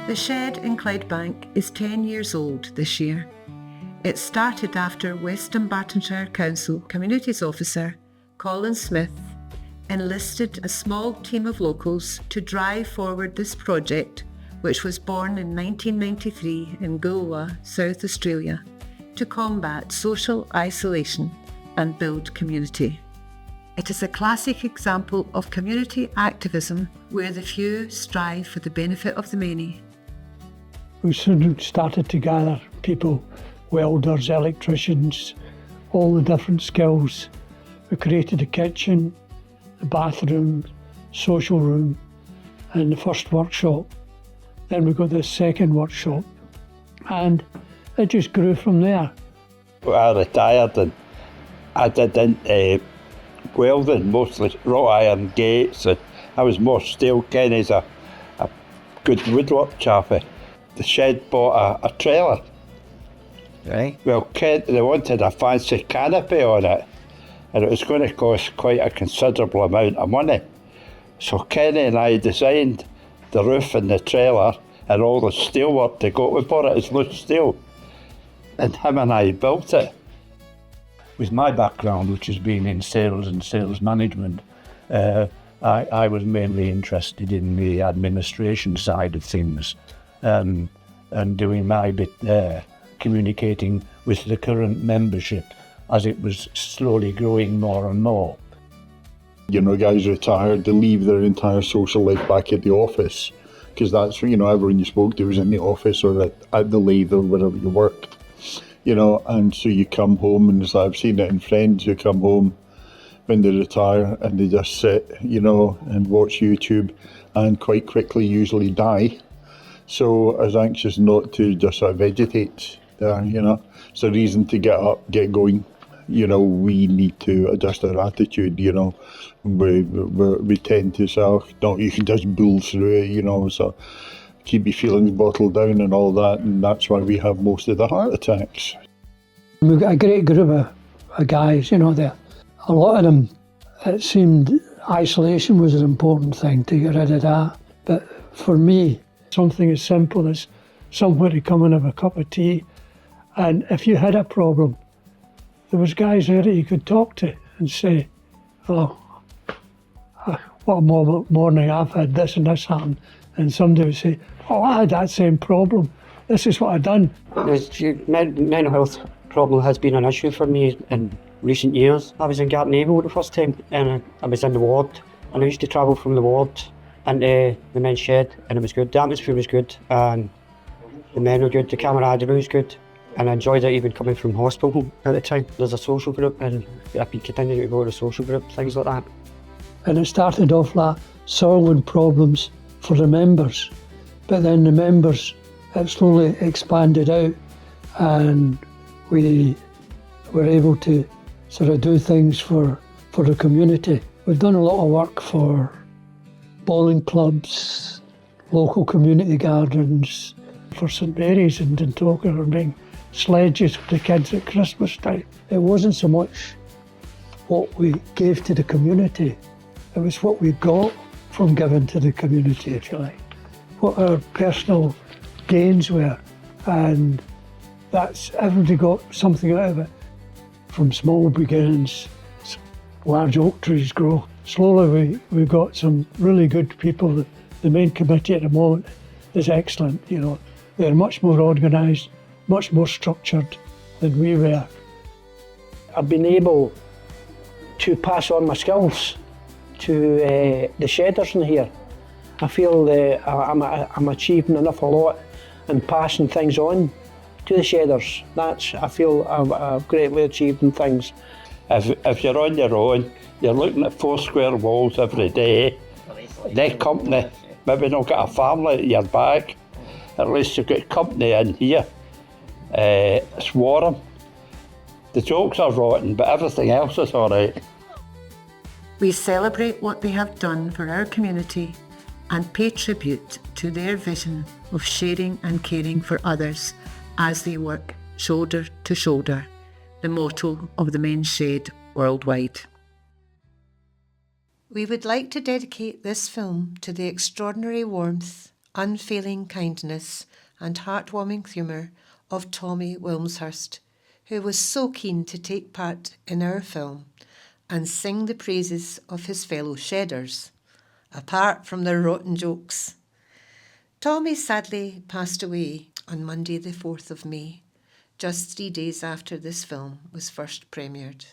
The Shed in Clydebank is 10 years old this year. It started after West Dunbartonshire Council Communities Officer Colin Smith enlisted a small team of locals to drive forward this project, which was born in 1993 in Goolwa, South Australia, to combat social isolation and build community. It is a classic example of community activism where the few strive for the benefit of the many. We soon started to gather people, welders, electricians, all the different skills. We created a kitchen, the bathroom, social room, and the first workshop. Then we got the second workshop, and it just grew from there. I retired and I did welding, mostly wrought iron gates, and I was more steel. Kenny's a good woodwork chappie. The Shed bought a trailer. Right. Well, Ken, they wanted a fancy canopy on it, and it was going to cost quite a considerable amount of money. So Kenny and I designed the roof and the trailer and all the steelwork to go. We bought it as loose steel, and him and I built it. With my background, which has been in sales and sales management, I was mainly interested in the administration side of things, and doing my bit there, communicating with the current membership as it was slowly growing more and more. You know, guys retired, they leave their entire social life back at the office, because that's, you know, everyone you spoke to was in the office or at the lathe or wherever you worked. You know, and so you come home, and I've seen it in friends who come home when they retire and they just sit, you know, and watch YouTube and quite quickly usually die. So I was anxious not to just sort of vegetate there, you know. It's a reason to get up, get going. You know, we need to adjust our attitude, you know. We tend to sort of, no, you can just bull through it, you know, so keep your feelings bottled down and all that, and that's why we have most of the heart attacks. We've got a great group of guys, you know, there. A lot of them, it seemed isolation was an important thing to get rid of that. But for me, something as simple as somewhere to come and have a cup of tea, and if you had a problem, there was guys there that you could talk to and say, oh, what a morning, I've had this and this happen. And somebody would say, oh, I had that same problem. This is what I've done. Mental health problem has been an issue for me in recent years. I was in Gartnavel the first time, and I was in the ward, and I used to travel from the ward into the men's shed, and it was good. The atmosphere was good, and the men were good, the camaraderie was good, and I enjoyed it even coming from hospital at the time. There's a social group, and I've been continuing to go to the social group, things like that. And it started off like solving problems for the members, but then the members have slowly expanded out, and we were able to sort of do things for the community. We've done a lot of work for bowling clubs, local community gardens, for St Mary's in Dundalk, or bring sledges for the kids at Christmas time. It wasn't so much what we gave to the community, it was what we got from giving to the community, if you like, what our personal gains were, and that's, everybody got something out of it. From small beginnings, large oak trees grow. Slowly we've got some really good people. The main committee at the moment is excellent, you know. They're much more organised, much more structured than we were. I've been able to pass on my skills to the shedders in here. I feel I'm achieving an awful lot and passing things on to the shedders. I feel I've greatly achieved things. If you're on your own, you're looking at 4 square walls every day. No company, maybe not got a family at your back. At least you've got company in here. It's warm. The jokes are rotten, but everything else is all right. We celebrate what they have done for our community and pay tribute to their vision of sharing and caring for others as they work shoulder to shoulder, the motto of the Men's Shed worldwide. We would like to dedicate this film to the extraordinary warmth, unfailing kindness and heartwarming humour of Tommy Wilmshurst, who was so keen to take part in our film and sing the praises of his fellow shedders, apart from their rotten jokes. Tommy sadly passed away on Monday the 4th of May, just 3 days after this film was first premiered.